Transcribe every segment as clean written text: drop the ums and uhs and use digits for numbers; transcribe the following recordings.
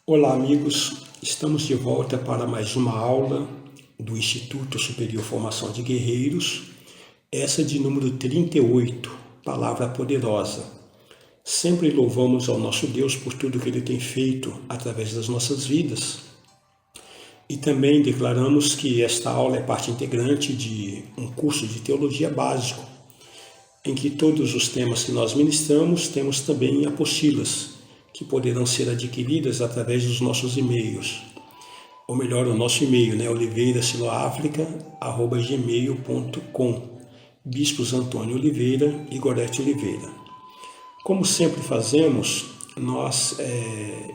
Olá, amigos. Estamos de volta para mais uma aula do Instituto Superior Formação de Guerreiros, essa de número 38, Palavra Poderosa. Sempre louvamos ao nosso Deus por tudo que Ele tem feito através das nossas vidas. E também declaramos que esta aula é parte integrante de um curso de teologia básico, em que todos os temas que nós ministramos temos também apostilas, que poderão ser adquiridas através dos nossos e-mails. Ou melhor, o nosso e-mail, oliveirasiloafrica@gmail.com, Bispos Antônio Oliveira e Gorete Oliveira. Como sempre fazemos, nós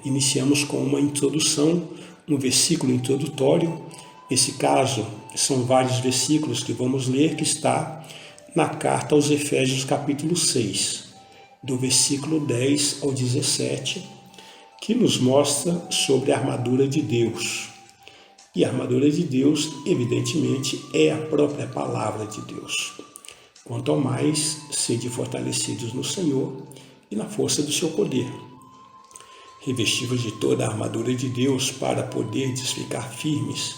iniciamos com uma introdução, um versículo introdutório. Nesse caso, são vários versículos que vamos ler, que está na carta aos Efésios, capítulo 6, do versículo 10 ao 17, que nos mostra sobre a armadura de Deus. E a armadura de Deus, evidentemente, é a própria palavra de Deus. Quanto ao mais, sede fortalecidos no Senhor e na força do seu poder. Revestivos de toda a armadura de Deus para poderdes ficar firmes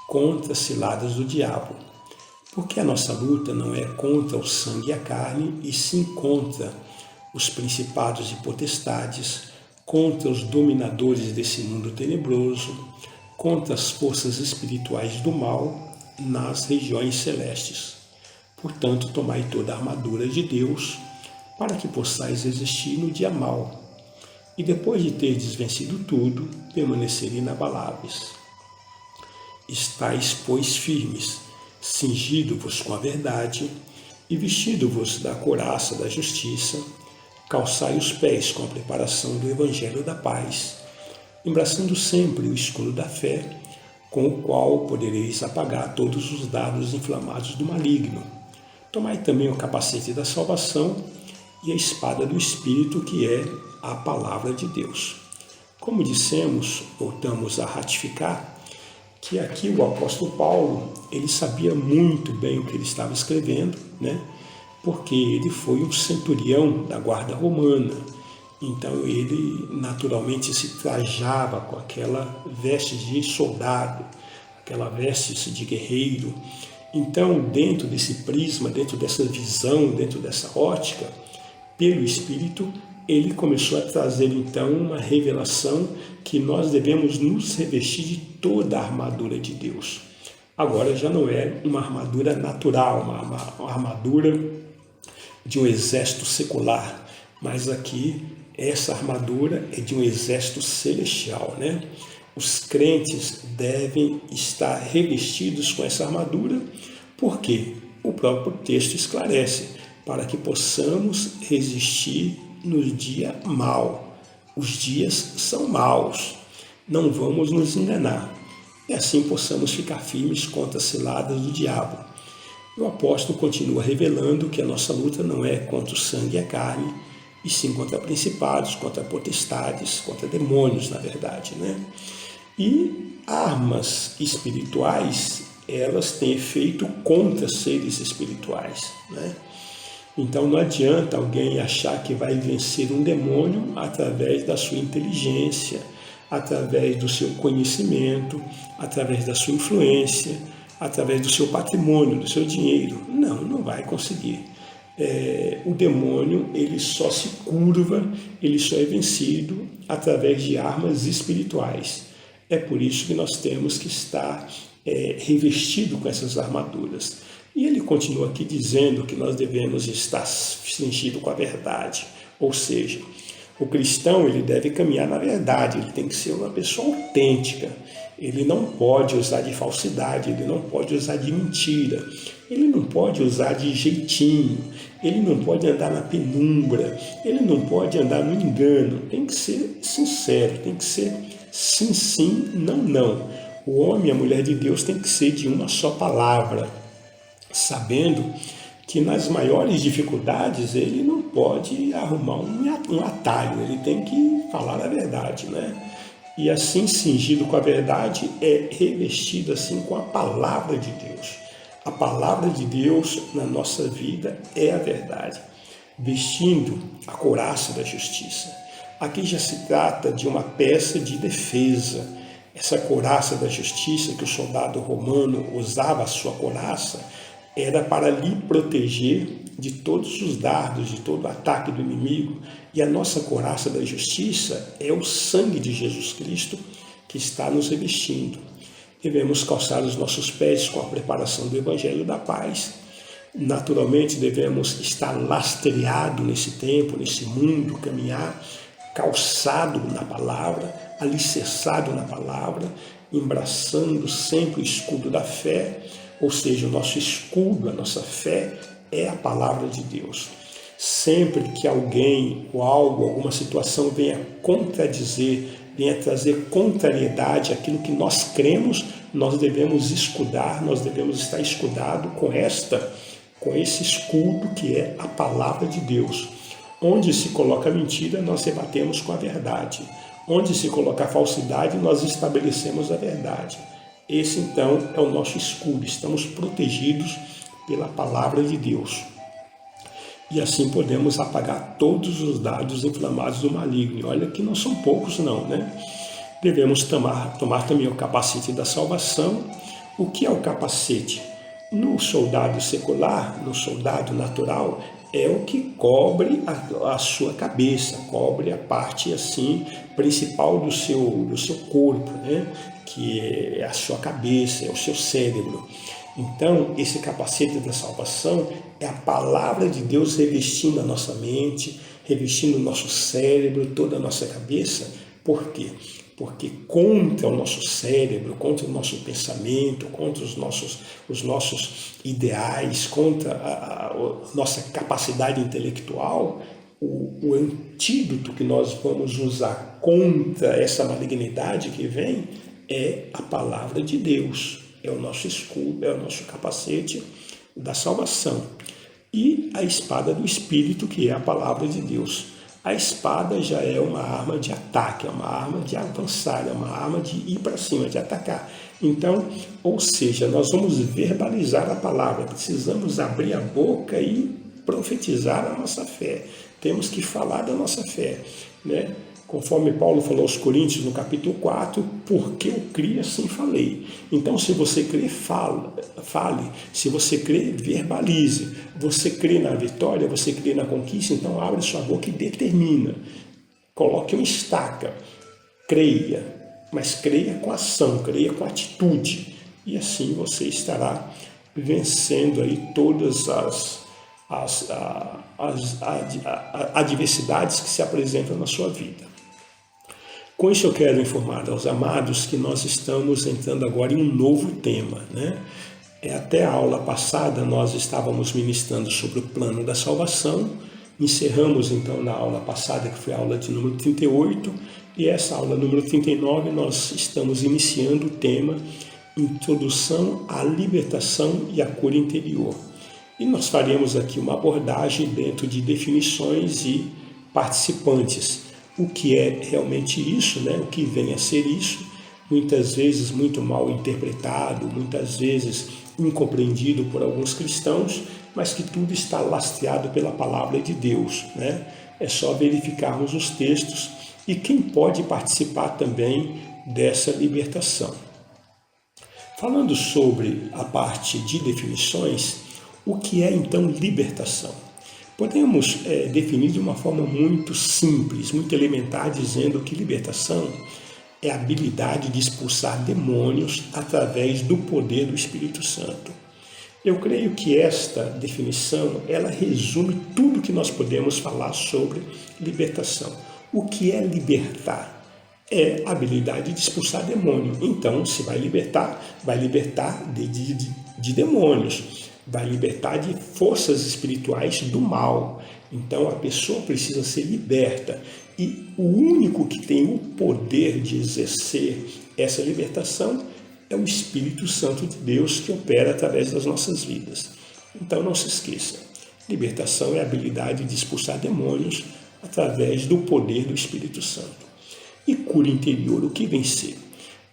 contra as ciladas do diabo. Porque a nossa luta não é contra o sangue e a carne, e sim contra os principados e potestades, contra os dominadores desse mundo tenebroso, contra as forças espirituais do mal nas regiões celestes. Portanto, tomai toda a armadura de Deus, para que possais resistir no dia mau, e depois de terdes vencido tudo, permanecer inabaláveis. Estais, pois, firmes, cingido-vos com a verdade, e vestido-vos da couraça da justiça, calçai os pés com a preparação do Evangelho da paz, embraçando sempre o escudo da fé, com o qual podereis apagar todos os dardos inflamados do maligno. Tomai também o capacete da salvação e a espada do Espírito, que é a palavra de Deus. Como dissemos, voltamos a ratificar que aqui o apóstolo Paulo, ele sabia muito bem o que ele estava escrevendo, porque ele foi um centurião da guarda romana. Então ele naturalmente se trajava com aquela veste de soldado, aquela veste de guerreiro. Então, dentro desse prisma, dentro dessa visão, dentro dessa ótica, pelo Espírito, ele começou a trazer então uma revelação que nós devemos nos revestir de toda a armadura de Deus. Agora já não é uma armadura natural, uma armadura de um exército secular, mas aqui essa armadura é de um exército celestial, Os crentes devem estar revestidos com essa armadura, porque o próprio texto esclarece, para que possamos resistir no dia mau. Os dias são maus, não vamos nos enganar, e assim possamos ficar firmes contra as ciladas do diabo. O apóstolo continua revelando que a nossa luta não é contra o sangue e a carne, e sim contra principados, contra potestades, contra demônios, na verdade, E armas espirituais, elas têm efeito contra seres espirituais, Então não adianta alguém achar que vai vencer um demônio através da sua inteligência, através do seu conhecimento, através da sua influência, através do seu patrimônio, do seu dinheiro. Não vai conseguir. O demônio, ele só se curva, ele só é vencido através de armas espirituais. É por isso que nós temos que estar revestido com essas armaduras. E ele continua aqui dizendo que nós devemos estar cingido com a verdade. Ou seja, o cristão, ele deve caminhar na verdade, ele tem que ser uma pessoa autêntica. Ele não pode usar de falsidade, ele não pode usar de mentira, ele não pode usar de jeitinho, ele não pode andar na penumbra, ele não pode andar no engano. Tem que ser sincero, tem que ser sim, sim, não, não. O homem e a mulher de Deus tem que ser de uma só palavra, sabendo que nas maiores dificuldades ele não pode arrumar um atalho, ele tem que falar a verdade, E assim, cingido com a verdade, é revestido assim com a palavra de Deus. A palavra de Deus na nossa vida é a verdade. Vestindo a couraça da justiça. Aqui já se trata de uma peça de defesa. Essa couraça da justiça que o soldado romano usava, a sua couraça, era para lhe proteger de todos os dardos, de todo o ataque do inimigo. E a nossa couraça da justiça é o sangue de Jesus Cristo que está nos revestindo. Devemos calçar os nossos pés com a preparação do Evangelho da Paz. Naturalmente, devemos estar lastreado nesse tempo, nesse mundo, caminhar calçado na palavra, alicerçado na palavra, embraçando sempre o escudo da fé, ou seja, o nosso escudo, a nossa fé é a palavra de Deus. Sempre que alguém ou algo, alguma situação venha contradizer, venha trazer contrariedade àquilo que nós cremos, nós devemos escudar, nós devemos estar escudado com esse escudo que é a palavra de Deus. Onde se coloca mentira, nós rebatemos com a verdade. Onde se coloca a falsidade, nós estabelecemos a verdade. Esse, então, é o nosso escudo. Estamos protegidos pela palavra de Deus. E assim podemos apagar todos os dardos inflamados do maligno. E olha que não são poucos, não, né? Devemos tomar também o capacete da salvação. O que é o capacete? No soldado secular, no soldado natural, é o que cobre a sua cabeça, cobre a parte assim principal do seu corpo, né? Que é a sua cabeça, é o seu cérebro. Então, esse capacete da salvação é a palavra de Deus revestindo a nossa mente, revestindo o nosso cérebro, toda a nossa cabeça. Por quê? Porque contra o nosso cérebro, contra o nosso pensamento, contra os nossos ideais, contra a nossa capacidade intelectual, o antídoto que nós vamos usar contra essa malignidade que vem é a palavra de Deus, é o nosso escudo, é o nosso capacete da salvação. E a espada do Espírito, que é a palavra de Deus. A espada já é uma arma de ataque, é uma arma de avançar, é uma arma de ir para cima, de atacar. Então, ou seja, nós vamos verbalizar a palavra, precisamos abrir a boca e profetizar a nossa fé. Temos que falar da nossa fé, né? Conforme Paulo falou aos Coríntios no capítulo 4, porque eu criei, assim falei. Então, se você crê, fale. Se você crê, verbalize. Você crê na vitória, você crê na conquista, então abre sua boca e determina. Coloque uma estaca. Creia, mas creia com ação, creia com atitude. E assim você estará vencendo aí todas as adversidades que se apresentam na sua vida. Com isso eu quero informar aos amados que nós estamos entrando agora em um novo tema, né? Até a aula passada nós estávamos ministrando sobre o plano da salvação, encerramos então na aula passada, que foi a aula de número 38, e essa aula número 39 nós estamos iniciando o tema Introdução à Libertação e à Cura Interior. E nós faremos aqui uma abordagem dentro de definições e participantes. O que é realmente isso, né? O que vem a ser isso, muitas vezes muito mal interpretado, muitas vezes incompreendido por alguns cristãos, mas que tudo está lastreado pela palavra de Deus, né? É só verificarmos os textos e quem pode participar também dessa libertação. Falando sobre a parte de definições, o que é então libertação? Podemos definir de uma forma muito simples, muito elementar, dizendo que libertação é a habilidade de expulsar demônios através do poder do Espírito Santo. Eu creio que esta definição, ela resume tudo que nós podemos falar sobre libertação. O que é libertar? É a habilidade de expulsar demônio. Então, se vai libertar de demônios. Vai libertar de forças espirituais do mal. Então a pessoa precisa ser liberta. E o único que tem o poder de exercer essa libertação é o Espírito Santo de Deus que opera através das nossas vidas. Então não se esqueça, libertação é a habilidade de expulsar demônios através do poder do Espírito Santo. E cura interior, o que vencer?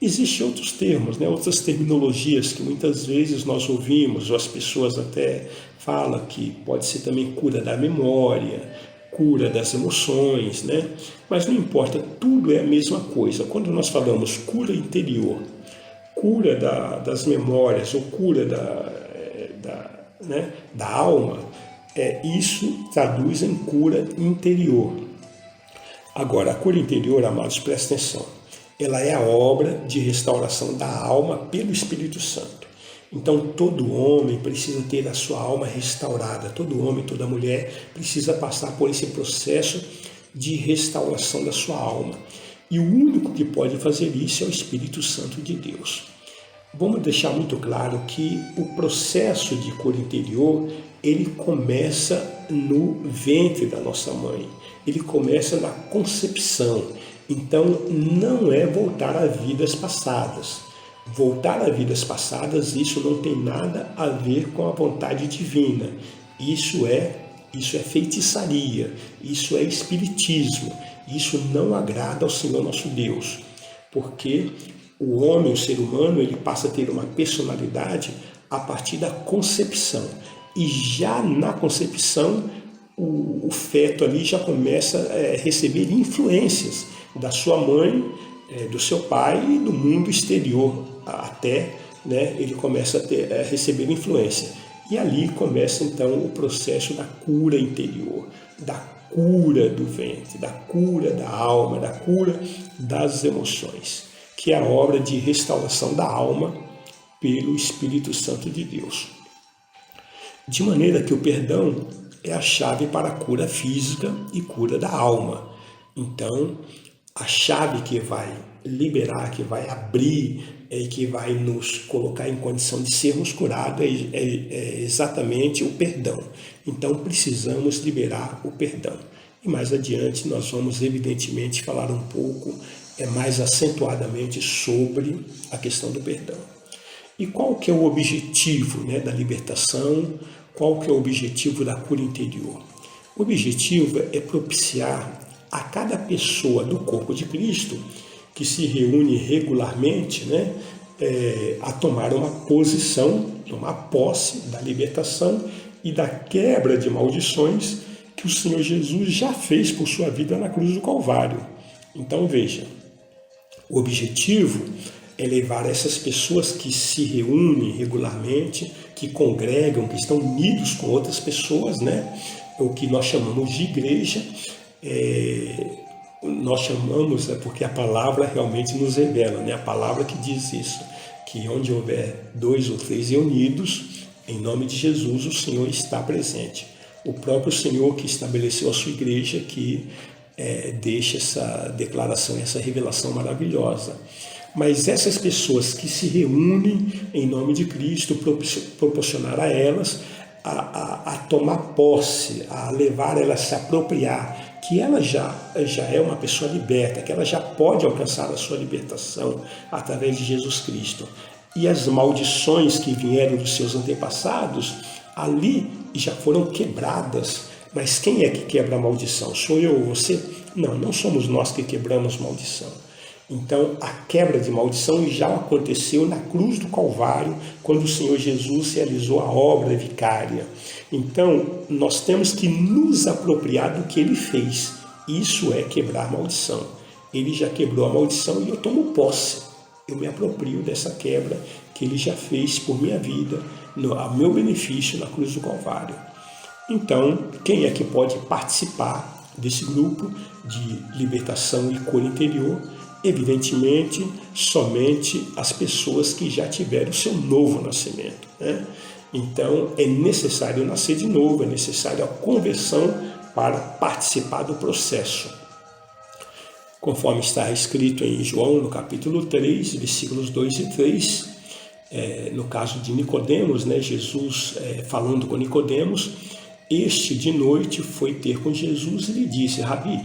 Existem outros termos, né? Outras terminologias que muitas vezes nós ouvimos, ou as pessoas até falam que pode ser também cura da memória, cura das emoções, né? Mas não importa, tudo é a mesma coisa. Quando nós falamos cura interior, cura das memórias ou cura da alma, isso traduz em cura interior. Agora, a cura interior, amados, presta atenção, ela é a obra de restauração da alma pelo Espírito Santo. Então, todo homem precisa ter a sua alma restaurada, todo homem, toda mulher precisa passar por esse processo de restauração da sua alma. E o único que pode fazer isso é o Espírito Santo de Deus. Vamos deixar muito claro que o processo de cura interior, ele começa no ventre da nossa mãe, ele começa na concepção. Então, não é voltar a vidas passadas. Voltar a vidas passadas, isso não tem nada a ver com a vontade divina. Isso é feitiçaria, isso é espiritismo. Isso não agrada ao Senhor nosso Deus, porque o homem, o ser humano, ele passa a ter uma personalidade a partir da concepção. E já na concepção, o feto ali já começa a receber influências da sua mãe, do seu pai e do mundo exterior até, né, ele começa a receber influência. E ali começa então o processo da cura interior, da cura do ventre, da cura da alma, da cura das emoções, que é a obra de restauração da alma pelo Espírito Santo de Deus. De maneira que o perdão é a chave para a cura física e cura da alma. Então, a chave que vai liberar, que vai abrir e que vai nos colocar em condição de sermos curados é exatamente o perdão. Então, precisamos liberar o perdão. E mais adiante nós vamos, evidentemente, falar um pouco mais acentuadamente sobre a questão do perdão. E qual que é o objetivo, né, da libertação? Qual que é o objetivo da cura interior? O objetivo é propiciar a cada pessoa do corpo de Cristo que se reúne regularmente, né, a tomar uma posição, tomar posse da libertação e da quebra de maldições que o Senhor Jesus já fez por sua vida na cruz do Calvário. Então veja, o objetivo é levar essas pessoas que se reúnem regularmente, que congregam, que estão unidos com outras pessoas, né, o que nós chamamos de igreja. Nós chamamos, porque a palavra realmente nos revela, né? A palavra que diz isso, que onde houver 2 ou 3 reunidos, em nome de Jesus, o Senhor está presente. O próprio Senhor que estabeleceu a sua igreja, que deixa essa declaração, essa revelação maravilhosa. Mas essas pessoas que se reúnem em nome de Cristo, proporcionar a elas a tomar posse, a levar elas a se apropriar, que ela já é uma pessoa liberta, que ela já pode alcançar a sua libertação através de Jesus Cristo. E as maldições que vieram dos seus antepassados, ali já foram quebradas. Mas quem é que quebra a maldição? Sou eu ou você? Não somos nós que quebramos maldição. Então, a quebra de maldição já aconteceu na cruz do Calvário, quando o Senhor Jesus realizou a obra vicária. Então, nós temos que nos apropriar do que Ele fez. Isso é quebrar a maldição. Ele já quebrou a maldição e eu tomo posse. Eu me aproprio dessa quebra que Ele já fez por minha vida, a meu benefício na cruz do Calvário. Então, quem é que pode participar desse grupo de libertação e cura interior? Evidentemente, somente as pessoas que já tiveram o seu novo nascimento, né? Então, é necessário nascer de novo, é necessário a conversão para participar do processo. Conforme está escrito em João, no capítulo 3, versículos 2 e 3, no caso de Nicodemos, né, Jesus falando com Nicodemos, este de noite foi ter com Jesus e lhe disse: Rabi,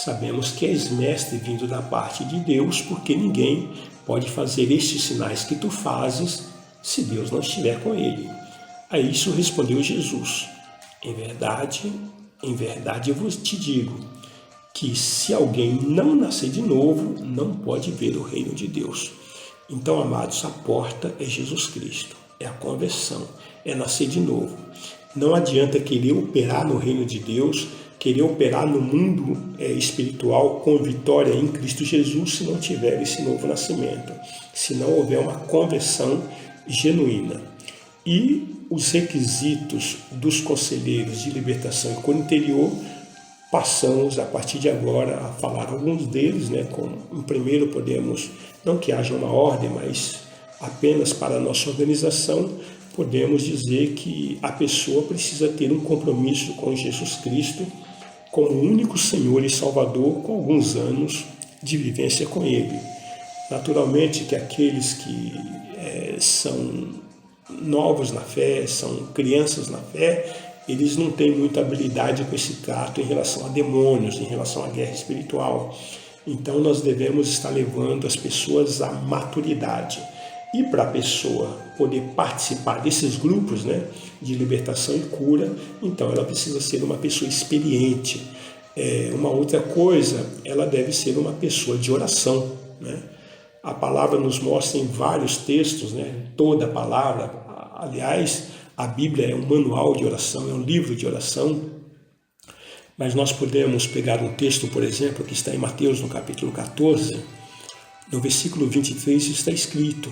sabemos que és mestre vindo da parte de Deus, porque ninguém pode fazer estes sinais que tu fazes se Deus não estiver com ele. A isso respondeu Jesus: em verdade eu vos te digo, que se alguém não nascer de novo, não pode ver o reino de Deus. Então, amados, a porta é Jesus Cristo, é a conversão, é nascer de novo. Não adianta querer operar no reino de Deus querer operar no mundo espiritual com vitória em Cristo Jesus se não tiver esse novo nascimento, se não houver uma conversão genuína. E os requisitos dos conselheiros de libertação e cura interior, passamos a partir de agora a falar alguns deles, né? Como, em primeiro, podemos, não que haja uma ordem, mas apenas para a nossa organização, podemos dizer que a pessoa precisa ter um compromisso com Jesus Cristo como único Senhor e Salvador, com alguns anos de vivência com Ele. Naturalmente que aqueles que são novos na fé, são crianças na fé, eles não têm muita habilidade com esse trato em relação a demônios, em relação à guerra espiritual. Então nós devemos estar levando as pessoas à maturidade. E para a pessoa poder participar desses grupos, né, de libertação e cura, então ela precisa ser uma pessoa experiente. Uma outra coisa, ela deve ser uma pessoa de oração, né? A palavra nos mostra em vários textos, né, toda a palavra. Aliás, a Bíblia é um manual de oração, é um livro de oração. Mas nós podemos pegar um texto, por exemplo, que está em Mateus, no capítulo 14, no versículo 23, está escrito: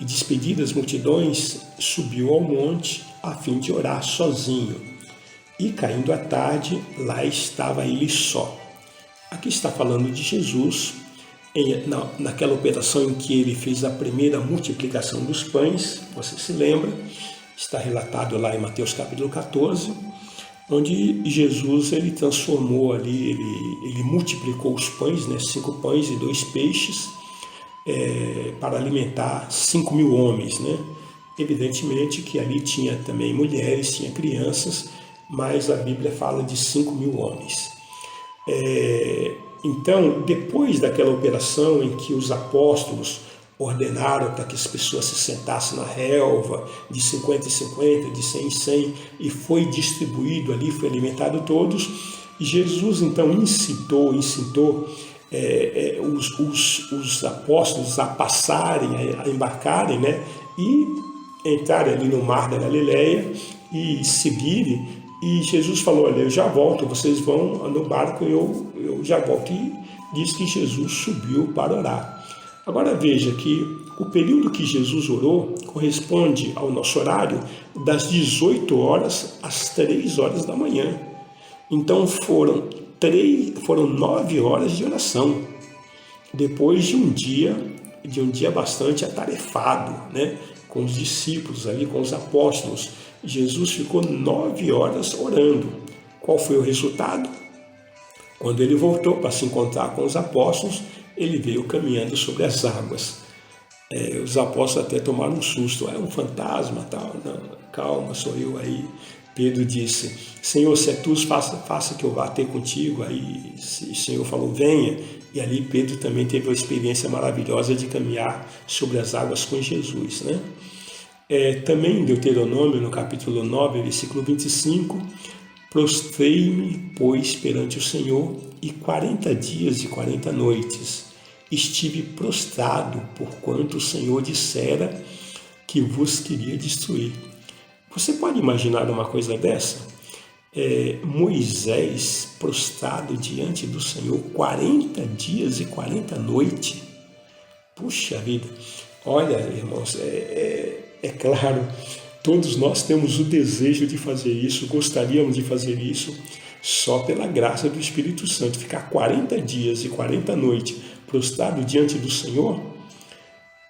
e despedidas multidões, subiu ao monte a fim de orar sozinho. E caindo a tarde, lá estava ele só. Aqui está falando de Jesus, naquela operação em que ele fez a primeira multiplicação dos pães, você se lembra, está relatado lá em Mateus capítulo 14, onde Jesus ele transformou ali, ele multiplicou os pães, né, 5 pães e 2 peixes, para alimentar 5.000 homens, né? Evidentemente que ali tinha também mulheres, tinha crianças, mas a Bíblia fala de 5.000 homens. Então, depois daquela operação em que os apóstolos ordenaram para que as pessoas se sentassem na relva, de 50 em 50, de 100 em 100, e foi distribuído ali, foi alimentado todos, e Jesus então incitou os apóstolos a passarem, a embarcarem, né, e entrarem ali no mar da Galileia e seguirem. E Jesus falou: olha, eu já volto, vocês vão no barco, eu já volto. E diz que Jesus subiu para orar. Agora veja que o período que Jesus orou corresponde ao nosso horário das 18 horas às 3 horas da manhã. Então foram 9 horas de oração, depois de um dia bastante atarefado, né, com os discípulos ali, com os apóstolos. Jesus ficou 9 horas orando. Qual foi o resultado? Quando ele voltou para se encontrar com os apóstolos, ele veio caminhando sobre as águas. Os apóstolos até tomaram um susto. É um fantasma, tal. Não, calma, sou eu aí. Pedro disse: Senhor, se é tu, faça que eu vá ter contigo. Aí o Senhor falou: venha. E ali Pedro também teve uma experiência maravilhosa de caminhar sobre as águas com Jesus, né? Também em Deuteronômio, no capítulo 9, versículo 25, prostrei-me, pois, perante o Senhor, e 40 dias e 40 noites estive prostrado, porquanto o Senhor dissera que vos queria destruir. Você pode imaginar uma coisa dessa? Moisés prostrado diante do Senhor 40 dias e 40 noites. Puxa vida! Olha, irmãos, é claro, todos nós temos o desejo de fazer isso, gostaríamos de fazer isso, só pela graça do Espírito Santo. Ficar 40 dias e 40 noites prostrado diante do Senhor.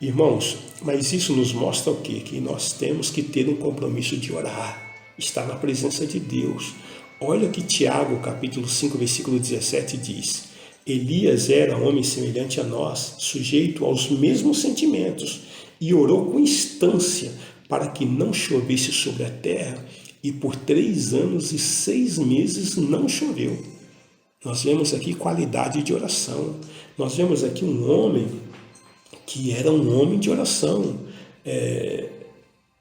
Irmãos, mas isso nos mostra o quê? Que nós temos que ter um compromisso de orar, estar na presença de Deus. Olha o que Tiago, capítulo 5, versículo 17 diz: Elias era homem semelhante a nós, sujeito aos mesmos sentimentos, e orou com instância para que não chovesse sobre a terra, e por 3 anos e 6 meses não choveu. Nós vemos aqui qualidade de oração. Nós vemos aqui um homem que era um homem de oração.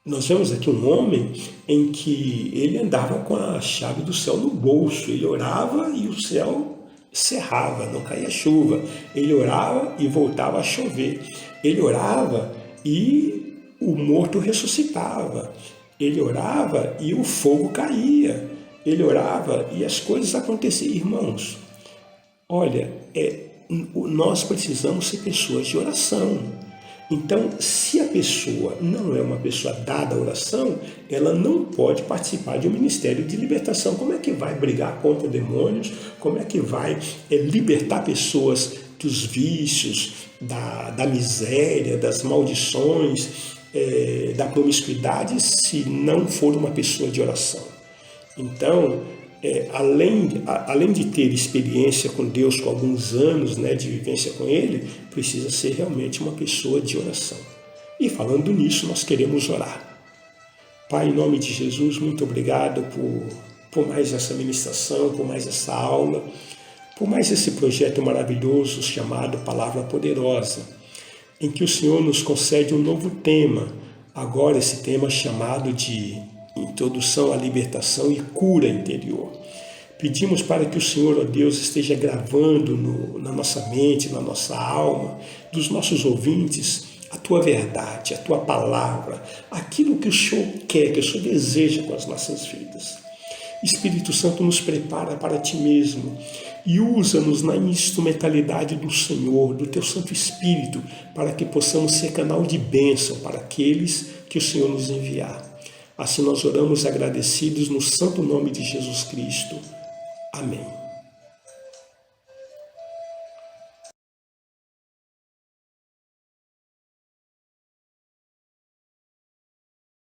Nós vemos aqui um homem em que ele andava com a chave do céu no bolso. Ele orava e o céu cerrava, não caía chuva. Ele orava e voltava a chover. Ele orava e o morto ressuscitava. Ele orava e o fogo caía. Ele orava e as coisas aconteciam. Irmãos, olha, nós precisamos ser pessoas de oração. Então, se a pessoa não é uma pessoa dada à oração, ela não pode participar de um ministério de libertação. Como é que vai brigar contra demônios? Como é que vai libertar pessoas dos vícios, da miséria, das maldições, da promiscuidade, se não for uma pessoa de oração? Então, além de ter experiência com Deus, com alguns anos, né, de vivência com Ele, precisa ser realmente uma pessoa de oração. E falando nisso, nós queremos orar. Pai, em nome de Jesus, muito obrigado por mais essa ministração, por mais essa aula, por mais esse projeto maravilhoso chamado Palavra Poderosa, em que o Senhor nos concede um novo tema, agora esse tema chamado de Introdução à Libertação e Cura Interior. Pedimos para que o Senhor, ó Deus, esteja gravando na nossa mente, na nossa alma, dos nossos ouvintes, a Tua verdade, a Tua palavra, aquilo que o Senhor quer, que o Senhor deseja com as nossas vidas. Espírito Santo, nos prepara para Ti mesmo e usa-nos na instrumentalidade do Senhor, do Teu Santo Espírito, para que possamos ser canal de bênção para aqueles que o Senhor nos enviar. Assim nós oramos agradecidos no santo nome de Jesus Cristo. Amém.